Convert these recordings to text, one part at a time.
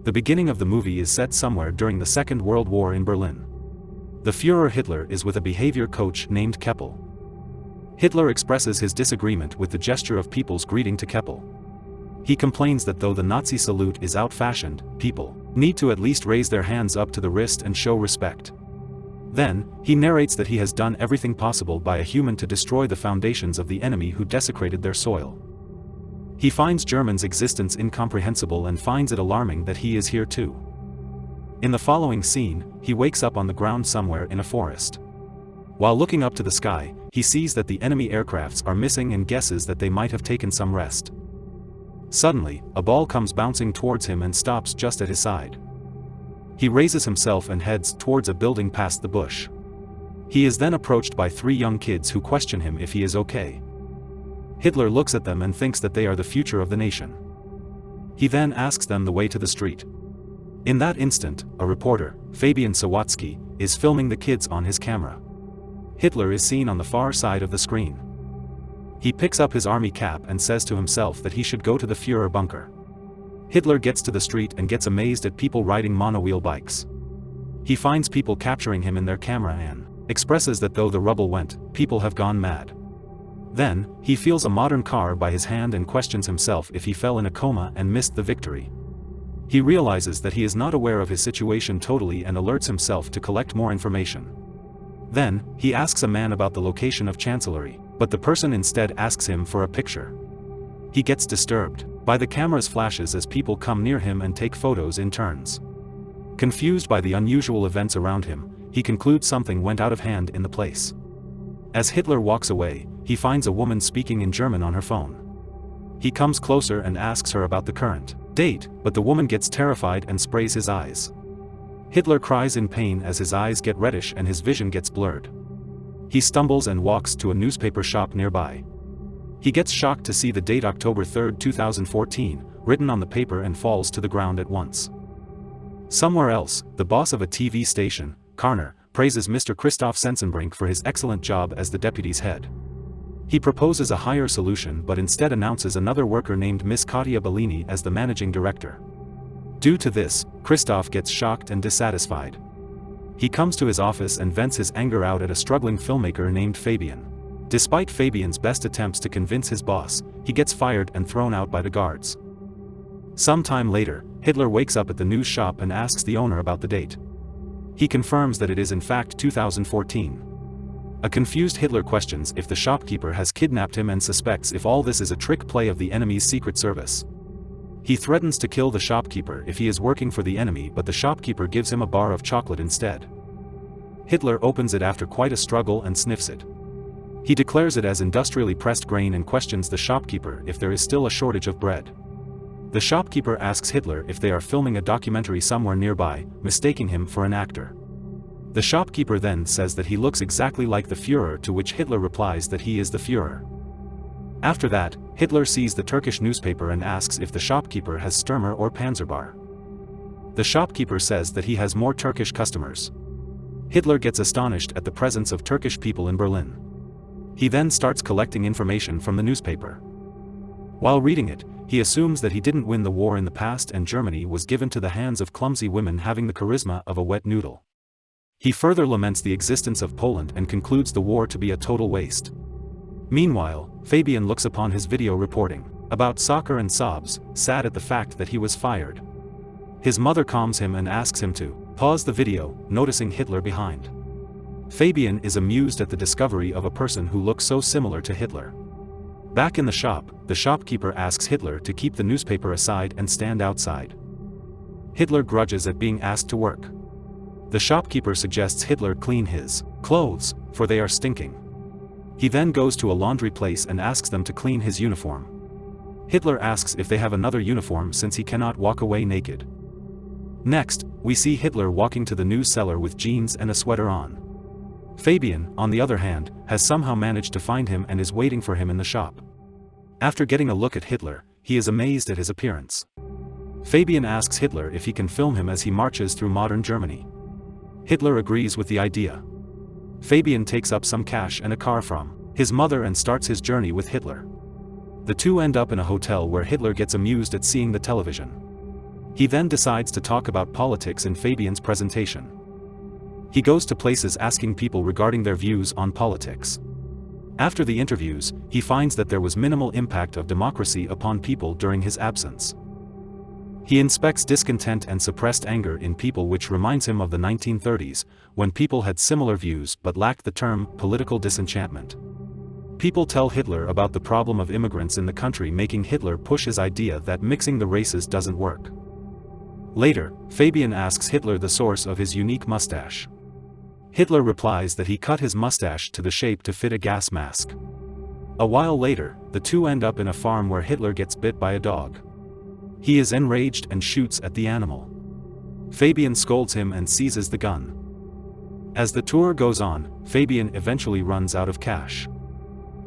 The beginning of the movie is set somewhere during the Second World War in Berlin. The Führer Hitler is with a behavior coach named Keppel. Hitler expresses his disagreement with the gesture of people's greeting to Keppel. He complains that though the Nazi salute is out-fashioned, people need to at least raise their hands up to the wrist and show respect. Then, he narrates that he has done everything possible by a human to destroy the foundations of the enemy who desecrated their soil. He finds Germans' existence incomprehensible and finds it alarming that he is here too. In the following scene, he wakes up on the ground somewhere in a forest. While looking up to the sky, he sees that the enemy aircrafts are missing and guesses that they might have taken some rest. Suddenly, a ball comes bouncing towards him and stops just at his side. He raises himself and heads towards a building past the bush. He is then approached by three young kids who question him if he is okay. Hitler looks at them and thinks that they are the future of the nation. He then asks them the way to the street. In that instant, a reporter, Fabian Sawatzki, is filming the kids on his camera. Hitler is seen on the far side of the screen. He picks up his army cap and says to himself that he should go to the Führer bunker. Hitler gets to the street and gets amazed at people riding monowheel bikes. He finds people capturing him in their camera and expresses that though the rubble went, people have gone mad. Then, he feels a modern car by his hand and questions himself if he fell in a coma and missed the victory. He realizes that he is not aware of his situation totally and alerts himself to collect more information. Then, he asks a man about the location of Chancellery, but the person instead asks him for a picture. He gets disturbed by the camera's flashes as people come near him and take photos in turns. Confused by the unusual events around him, he concludes something went out of hand in the place. As Hitler walks away, he finds a woman speaking in German on her phone. He comes closer and asks her about the current date, but the woman gets terrified and sprays his eyes. Hitler cries in pain as his eyes get reddish and his vision gets blurred. He stumbles and walks to a newspaper shop nearby. He gets shocked to see the date October 3, 2014, written on the paper and falls to the ground at once. Somewhere else, the boss of a TV station, Karner, praises Mr. Christoph Sensenbrink for his excellent job as the deputy's head. He proposes a higher solution but instead announces another worker named Miss Katia Bellini as the managing director. Due to this, Christoph gets shocked and dissatisfied. He comes to his office and vents his anger out at a struggling filmmaker named Fabian. Despite Fabian's best attempts to convince his boss, he gets fired and thrown out by the guards. Some time later, Hitler wakes up at the news shop and asks the owner about the date. He confirms that it is in fact 2014. A confused Hitler questions if the shopkeeper has kidnapped him and suspects if all this is a trick play of the enemy's secret service. He threatens to kill the shopkeeper if he is working for the enemy, but the shopkeeper gives him a bar of chocolate instead. Hitler opens it after quite a struggle and sniffs it. He declares it as industrially pressed grain and questions the shopkeeper if there is still a shortage of bread. The shopkeeper asks Hitler if they are filming a documentary somewhere nearby, mistaking him for an actor. The shopkeeper then says that he looks exactly like the Führer, to which Hitler replies that he is the Führer. After that, Hitler sees the Turkish newspaper and asks if the shopkeeper has Stürmer or Panzerbar. The shopkeeper says that he has more Turkish customers. Hitler gets astonished at the presence of Turkish people in Berlin. He then starts collecting information from the newspaper. While reading it, he assumes that he didn't win the war in the past and Germany was given to the hands of clumsy women having the charisma of a wet noodle. He further laments the existence of Poland and concludes the war to be a total waste. Meanwhile, Fabian looks upon his video reporting about soccer and sobs, sad at the fact that he was fired. His mother calms him and asks him to pause the video, noticing Hitler behind. Fabian is amused at the discovery of a person who looks so similar to Hitler. Back in the shop, the shopkeeper asks Hitler to keep the newspaper aside and stand outside. Hitler grudges at being asked to work. The shopkeeper suggests Hitler clean his clothes, for they are stinking. He then goes to a laundry place and asks them to clean his uniform. Hitler asks if they have another uniform since he cannot walk away naked. Next, we see Hitler walking to the news cellar with jeans and a sweater on. Fabian, on the other hand, has somehow managed to find him and is waiting for him in the shop. After getting a look at Hitler, he is amazed at his appearance. Fabian asks Hitler if he can film him as he marches through modern Germany. Hitler agrees with the idea. Fabian takes up some cash and a car from his mother and starts his journey with Hitler. The two end up in a hotel where Hitler gets amused at seeing the television. He then decides to talk about politics in Fabian's presentation. He goes to places asking people regarding their views on politics. After the interviews, he finds that there was minimal impact of democracy upon people during his absence. He inspects discontent and suppressed anger in people, which reminds him of the 1930s, when people had similar views but lacked the term political disenchantment. People tell Hitler about the problem of immigrants in the country, making Hitler push his idea that mixing the races doesn't work. Later, Fabian asks Hitler the source of his unique mustache. Hitler replies that he cut his mustache to the shape to fit a gas mask. A while later, the two end up in a farm where Hitler gets bit by a dog. He is enraged and shoots at the animal. Fabian scolds him and seizes the gun. As the tour goes on, Fabian eventually runs out of cash.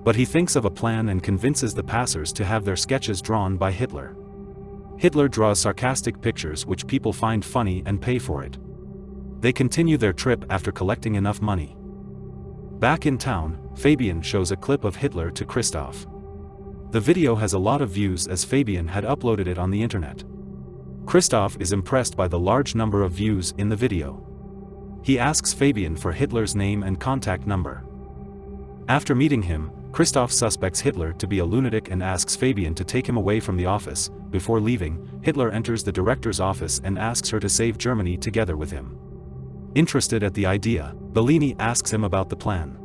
But he thinks of a plan and convinces the passers to have their sketches drawn by Hitler. Hitler draws sarcastic pictures which people find funny and pay for it. They continue their trip after collecting enough money. Back in town, Fabian shows a clip of Hitler to Christoph. The video has a lot of views as Fabian had uploaded it on the internet. Christoph is impressed by the large number of views in the video. He asks Fabian for Hitler's name and contact number. After meeting him, Christoph suspects Hitler to be a lunatic and asks Fabian to take him away from the office. Before leaving, Hitler enters the director's office and asks her to save Germany together with him. Interested at the idea, Bellini asks him about the plan.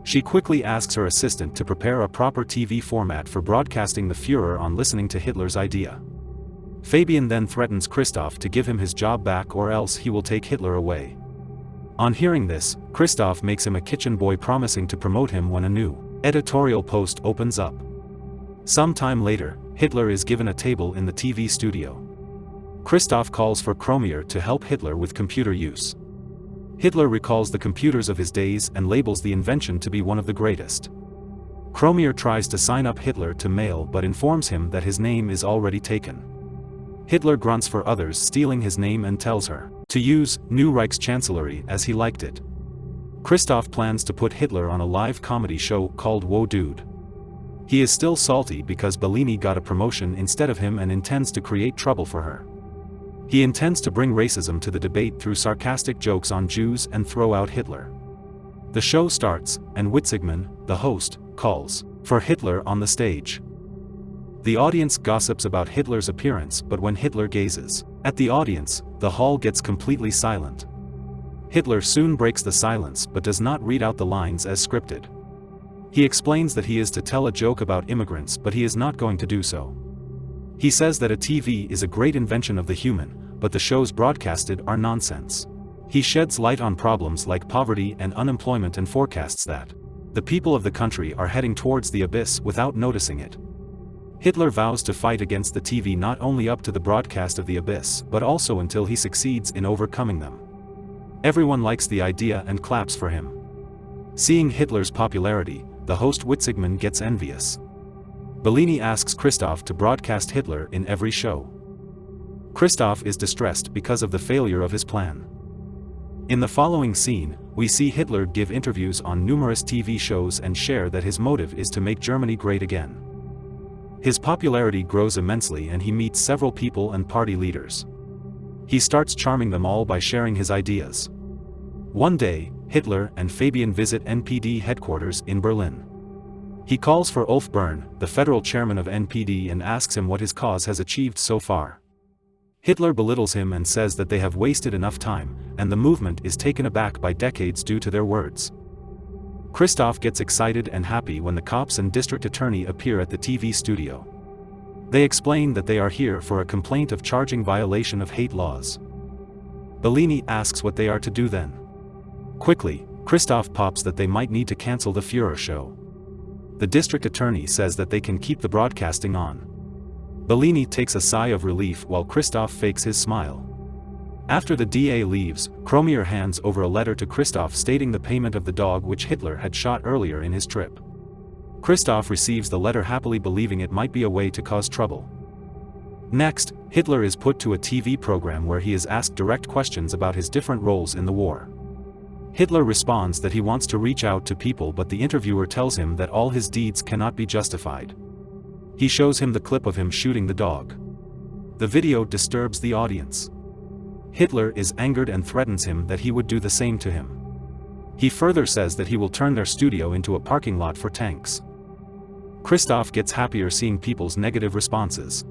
She quickly asks her assistant to prepare a proper TV format for broadcasting the Führer on listening to Hitler's idea. Fabian then threatens Christoph to give him his job back or else he will take Hitler away. On hearing this, Christoph makes him a kitchen boy, promising to promote him when a new editorial post opens up. Some time later, Hitler is given a table in the TV studio. Christoph calls for Cromier to help Hitler with computer use. Hitler recalls the computers of his days and labels the invention to be one of the greatest. Cromier tries to sign up Hitler to mail but informs him that his name is already taken. Hitler grunts for others stealing his name and tells her to use New Reichschancellery as he liked it. Christoph plans to put Hitler on a live comedy show called Whoa Dude. He is still salty because Bellini got a promotion instead of him and intends to create trouble for her. He intends to bring racism to the debate through sarcastic jokes on Jews and throw out Hitler. The show starts, and Witzigmann, the host, calls for Hitler on the stage. The audience gossips about Hitler's appearance, but when Hitler gazes at the audience, the hall gets completely silent. Hitler soon breaks the silence but does not read out the lines as scripted. He explains that he is to tell a joke about immigrants, but he is not going to do so. He says that a TV is a great invention of the human, but the shows broadcasted are nonsense. He sheds light on problems like poverty and unemployment and forecasts that the people of the country are heading towards the abyss without noticing it. Hitler vows to fight against the TV not only up to the broadcast of the abyss but also until he succeeds in overcoming them. Everyone likes the idea and claps for him. Seeing Hitler's popularity, the host Witzigmann gets envious. Bellini asks Christoph to broadcast Hitler in every show. Christoph is distressed because of the failure of his plan. In the following scene, we see Hitler give interviews on numerous TV shows and share that his motive is to make Germany great again. His popularity grows immensely and he meets several people and party leaders. He starts charming them all by sharing his ideas. One day, Hitler and Fabian visit NPD headquarters in Berlin. He calls for Ulf Bern, the federal chairman of NPD, and asks him what his cause has achieved so far. Hitler belittles him and says that they have wasted enough time, and the movement is taken aback by decades due to their words. Christoph gets excited and happy when the cops and district attorney appear at the TV studio. They explain that they are here for a complaint of charging violation of hate laws. Bellini asks what they are to do then. Quickly, Christoph pops that they might need to cancel the Führer show. The district attorney says that they can keep the broadcasting on. Bellini takes a sigh of relief while Christoph fakes his smile. After the DA leaves, Cromier hands over a letter to Christoph stating the payment of the dog which Hitler had shot earlier in his trip. Christoph receives the letter happily, believing it might be a way to cause trouble. Next, Hitler is put to a TV program where he is asked direct questions about his different roles in the war. Hitler responds that he wants to reach out to people, but the interviewer tells him that all his deeds cannot be justified. He shows him the clip of him shooting the dog. The video disturbs the audience. Hitler is angered and threatens him that he would do the same to him. He further says that he will turn their studio into a parking lot for tanks. Christoph gets happier seeing people's negative responses.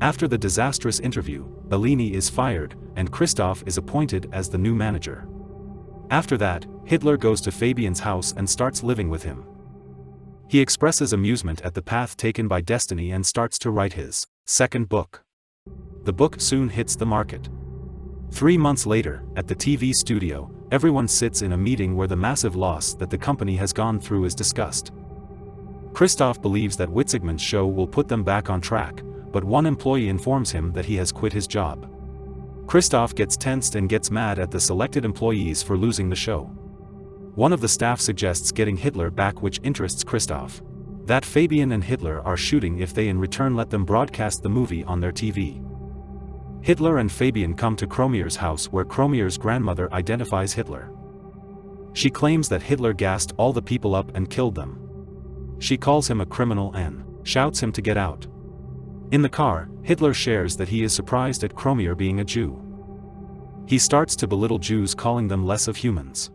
After the disastrous interview, Bellini is fired, and Christoph is appointed as the new manager. After that, Hitler goes to Fabian's house and starts living with him. He expresses amusement at the path taken by destiny and starts to write his second book. The book soon hits the market. 3 months later, at the TV studio, everyone sits in a meeting where the massive loss that the company has gone through is discussed. Christoph believes that Witzigmann's show will put them back on track, but one employee informs him that he has quit his job. Christoph gets tensed and gets mad at the selected employees for losing the show. One of the staff suggests getting Hitler back, which interests Christoph. That Fabian and Hitler are shooting if they in return let them broadcast the movie on their TV. Hitler and Fabian come to Cromier's house where Cromier's grandmother identifies Hitler. She claims that Hitler gassed all the people up and killed them. She calls him a criminal and shouts him to get out. In the car, Hitler shares that he is surprised at Cromier being a Jew. He starts to belittle Jews, calling them less of humans.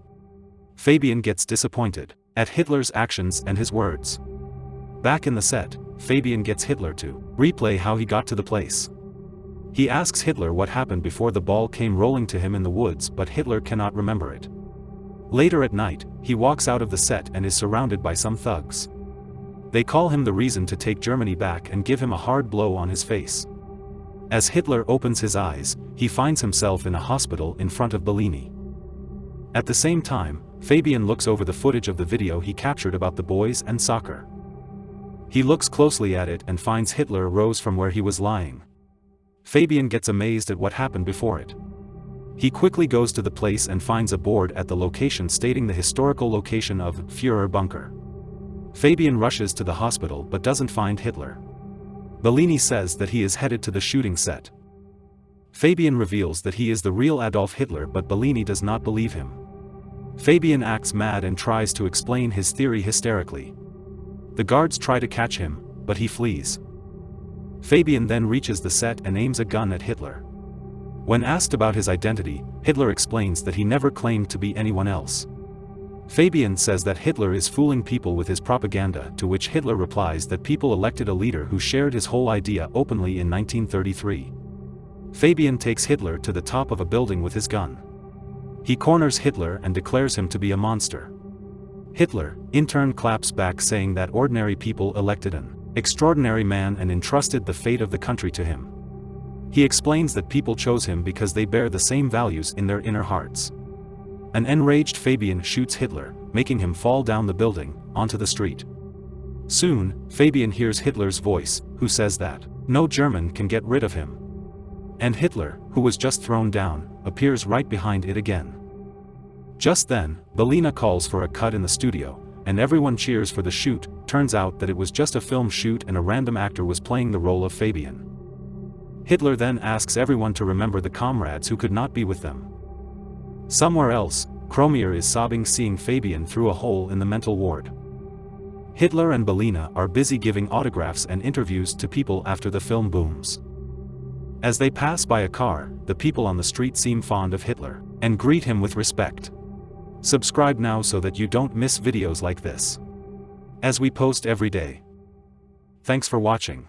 Fabian gets disappointed at Hitler's actions and his words. Back in the set, Fabian gets Hitler to replay how he got to the place. He asks Hitler what happened before the ball came rolling to him in the woods, but Hitler cannot remember it. Later at night, he walks out of the set and is surrounded by some thugs. They call him the reason to take Germany back and give him a hard blow on his face. As Hitler opens his eyes, he finds himself in a hospital in front of Bellini. At the same time, Fabian looks over the footage of the video he captured about the boys and soccer. He looks closely at it and finds Hitler rose from where he was lying. Fabian gets amazed at what happened before it. He quickly goes to the place and finds a board at the location stating the historical location of Führer Bunker. Fabian rushes to the hospital but doesn't find Hitler. Bellini says that he is headed to the shooting set. Fabian reveals that he is the real Adolf Hitler, but Bellini does not believe him. Fabian acts mad and tries to explain his theory hysterically. The guards try to catch him, but he flees. Fabian then reaches the set and aims a gun at Hitler. When asked about his identity, Hitler explains that he never claimed to be anyone else. Fabian says that Hitler is fooling people with his propaganda, to which Hitler replies that people elected a leader who shared his whole idea openly in 1933. Fabian takes Hitler to the top of a building with his gun. He corners Hitler and declares him to be a monster. Hitler, in turn, claps back, saying that ordinary people elected an extraordinary man and entrusted the fate of the country to him. He explains that people chose him because they bear the same values in their inner hearts. An enraged Fabian shoots Hitler, making him fall down the building, onto the street. Soon, Fabian hears Hitler's voice, who says that no German can get rid of him. And Hitler, who was just thrown down, appears right behind it again. Just then, Bellini calls for a cut in the studio, and everyone cheers for the shoot. Turns out that it was just a film shoot and a random actor was playing the role of Fabian. Hitler then asks everyone to remember the comrades who could not be with them. Somewhere else, Cromier is sobbing seeing Fabian through a hole in the mental ward. Hitler and Bellini are busy giving autographs and interviews to people after the film booms. As they pass by a car, the people on the street seem fond of Hitler and greet him with respect. Subscribe now so that you don't miss videos like this, as we post every day. Thanks for watching.